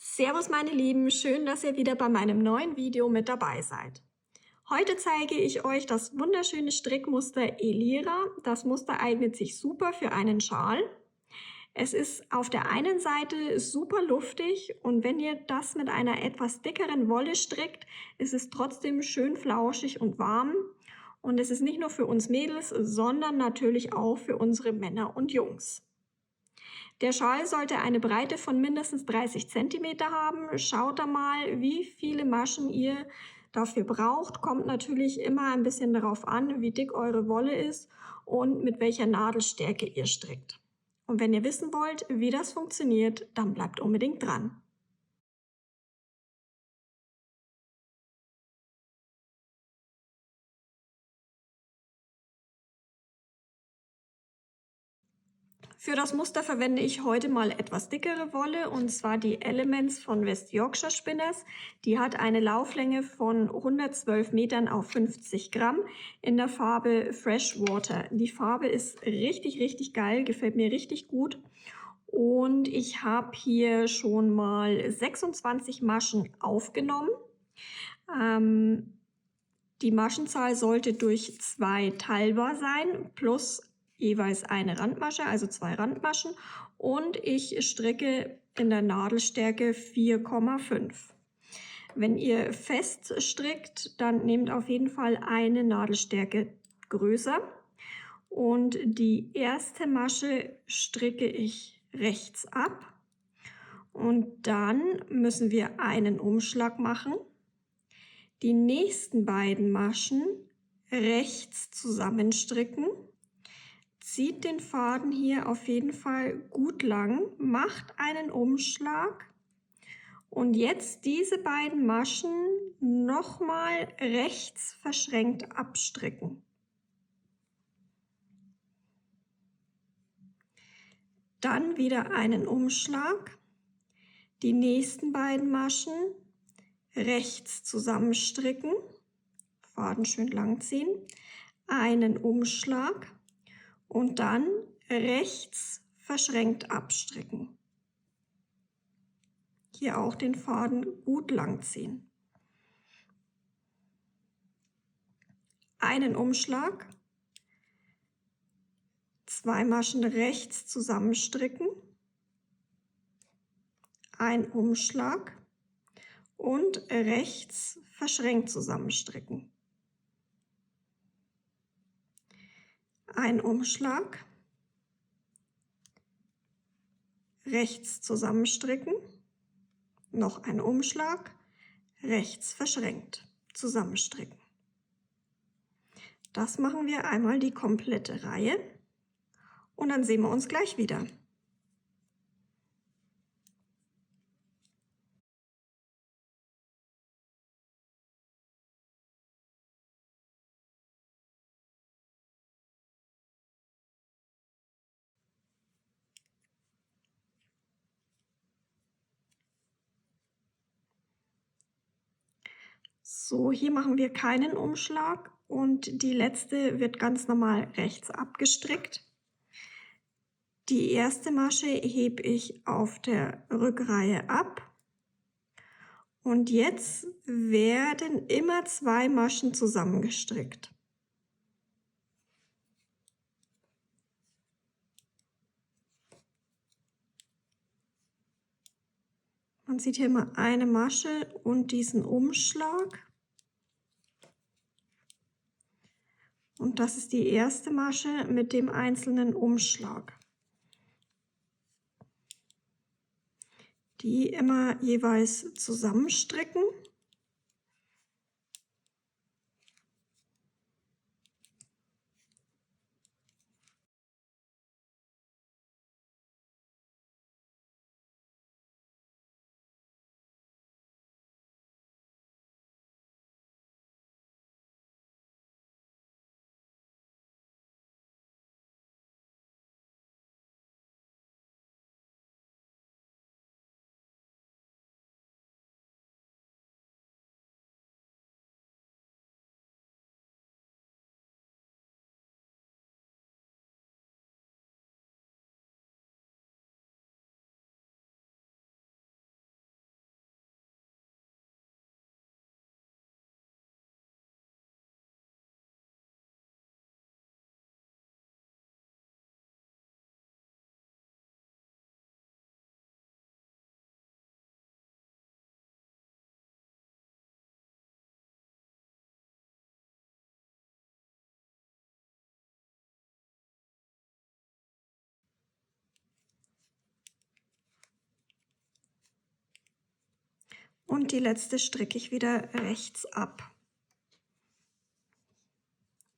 Servus meine Lieben, schön, dass ihr wieder bei meinem neuen Video mit dabei seid. Heute zeige ich euch das wunderschöne Strickmuster Elira. Das Muster eignet sich super für einen Schal. Es ist auf der einen Seite super luftig und wenn ihr das mit einer etwas dickeren Wolle strickt, ist es trotzdem schön flauschig und warm. Und es ist nicht nur für uns Mädels, sondern natürlich auch für unsere Männer und Jungs. Der Schal sollte eine Breite von mindestens 30 cm haben. Schaut da mal, wie viele Maschen ihr dafür braucht. Kommt natürlich immer ein bisschen darauf an, wie dick eure Wolle ist und mit welcher Nadelstärke ihr strickt. Und wenn ihr wissen wollt, wie das funktioniert, dann bleibt unbedingt dran. Für das Muster verwende ich heute mal etwas dickere Wolle, und zwar die Elements von West Yorkshire Spinners. Die hat eine Lauflänge von 112 Metern auf 50 Gramm in der Farbe Freshwater. Die Farbe ist richtig geil, gefällt mir richtig gut. Und ich habe hier schon mal 26 Maschen aufgenommen. Die Maschenzahl sollte durch 2 teilbar sein, plus jeweils eine Randmasche, also 2 Randmaschen. Und ich stricke in der Nadelstärke 4,5. Wenn ihr fest strickt, dann nehmt auf jeden Fall eine Nadelstärke größer. Und die erste Masche stricke ich rechts ab. Und dann müssen wir einen Umschlag machen. Die nächsten beiden Maschen rechts zusammenstricken. Zieht den Faden hier auf jeden Fall gut lang, macht einen Umschlag und jetzt diese beiden Maschen nochmal rechts verschränkt abstricken. Dann wieder einen Umschlag, die nächsten beiden Maschen rechts zusammenstricken, Faden schön lang ziehen, einen Umschlag und dann rechts verschränkt abstricken. Hier auch den Faden gut lang ziehen. Einen Umschlag, 2 Maschen rechts zusammenstricken, ein Umschlag und rechts verschränkt zusammenstricken. Ein Umschlag, rechts zusammenstricken, noch ein Umschlag, rechts verschränkt zusammenstricken. Das machen wir einmal die komplette Reihe und dann sehen wir uns gleich wieder. So, hier machen wir keinen Umschlag und die letzte wird ganz normal rechts abgestrickt. Die erste Masche hebe ich auf der Rückreihe ab und jetzt werden immer 2 Maschen zusammengestrickt. Man sieht hier immer eine Masche und diesen Umschlag. Und das ist die erste Masche mit dem einzelnen Umschlag. Die immer jeweils zusammenstricken. Und die letzte stricke ich wieder rechts ab.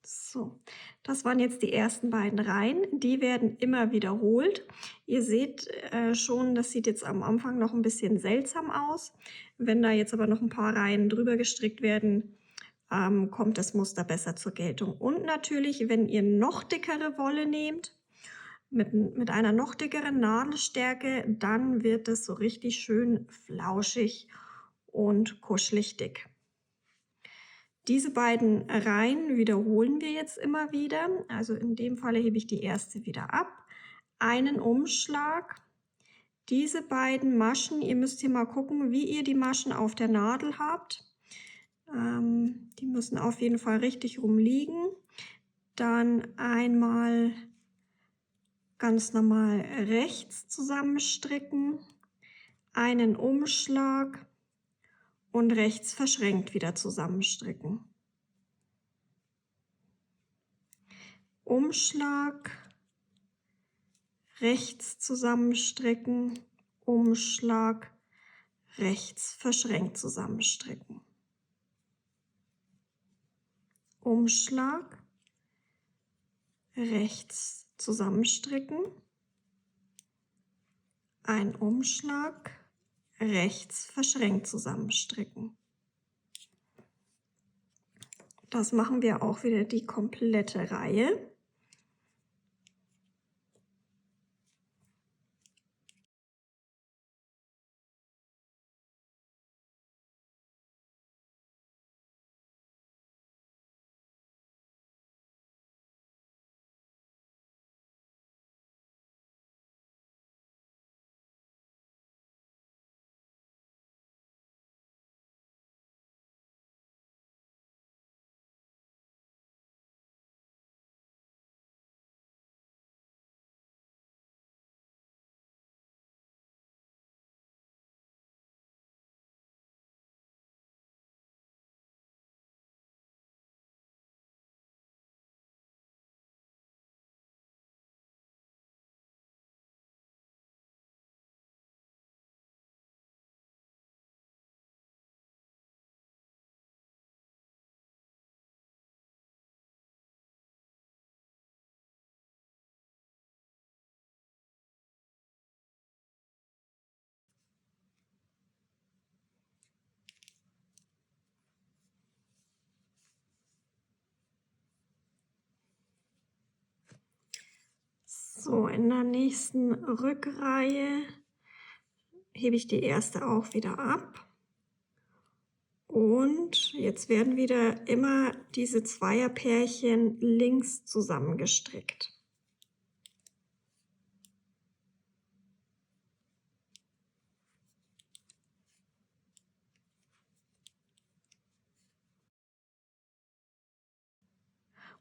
So, das waren jetzt die ersten beiden Reihen. Die werden immer wiederholt. Ihr seht schon, das sieht jetzt am Anfang noch ein bisschen seltsam aus. Wenn da jetzt aber noch ein paar Reihen drüber gestrickt werden, kommt das Muster besser zur Geltung. Und natürlich, wenn ihr noch dickere Wolle nehmt, mit einer noch dickeren Nadelstärke, dann wird es so richtig schön flauschig und kuschelig dick. Diese beiden Reihen wiederholen wir jetzt immer wieder. Also in dem Falle hebe ich die erste wieder ab, einen Umschlag, diese beiden Maschen, ihr müsst hier mal gucken, wie ihr die Maschen auf der Nadel habt. Die müssen auf jeden Fall richtig rumliegen. Dann einmal ganz normal rechts zusammenstricken, einen Umschlag und rechts verschränkt wieder zusammenstricken. Umschlag, rechts zusammenstricken, Umschlag, rechts verschränkt zusammenstricken. Umschlag, rechts zusammenstricken, ein Umschlag, rechts verschränkt zusammenstricken. Das machen wir auch wieder die komplette Reihe. So, in der nächsten Rückreihe hebe ich die erste auch wieder ab. Und jetzt werden wieder immer diese Zweierpärchen links zusammengestrickt.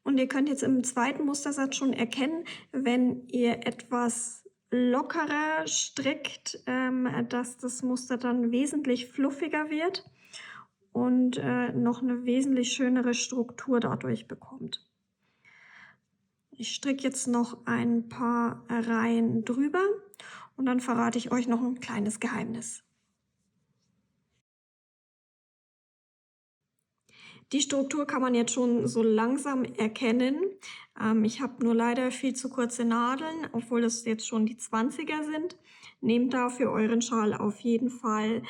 Und ihr könnt jetzt im zweiten Mustersatz schon erkennen, wenn ihr etwas lockerer strickt, dass das Muster dann wesentlich fluffiger wird und noch eine wesentlich schönere Struktur dadurch bekommt. Ich stricke jetzt noch ein paar Reihen drüber und dann verrate ich euch noch ein kleines Geheimnis. Die Struktur kann man jetzt schon so langsam erkennen. Ich habe nur leider viel zu kurze Nadeln, obwohl es jetzt schon die 20er sind. Nehmt da für euren Schal auf jeden Fall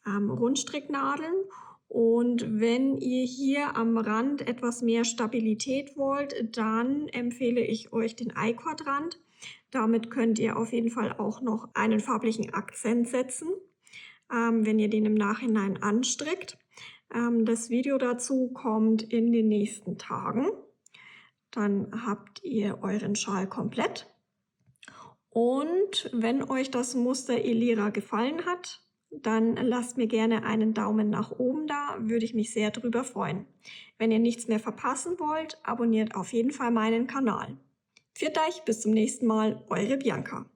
Rundstricknadeln. Und wenn ihr hier am Rand etwas mehr Stabilität wollt, dann empfehle ich euch den I-Quadrant. Damit könnt ihr auf jeden Fall auch noch einen farblichen Akzent setzen, wenn ihr den im Nachhinein anstrickt. Das Video dazu kommt in den nächsten Tagen. Dann habt ihr euren Schal komplett. Und wenn euch das Muster Elira gefallen hat, dann lasst mir gerne einen Daumen nach oben da, würde ich mich sehr drüber freuen. Wenn ihr nichts mehr verpassen wollt, abonniert auf jeden Fall meinen Kanal. Pfiat euch, bis zum nächsten Mal, eure Bianca.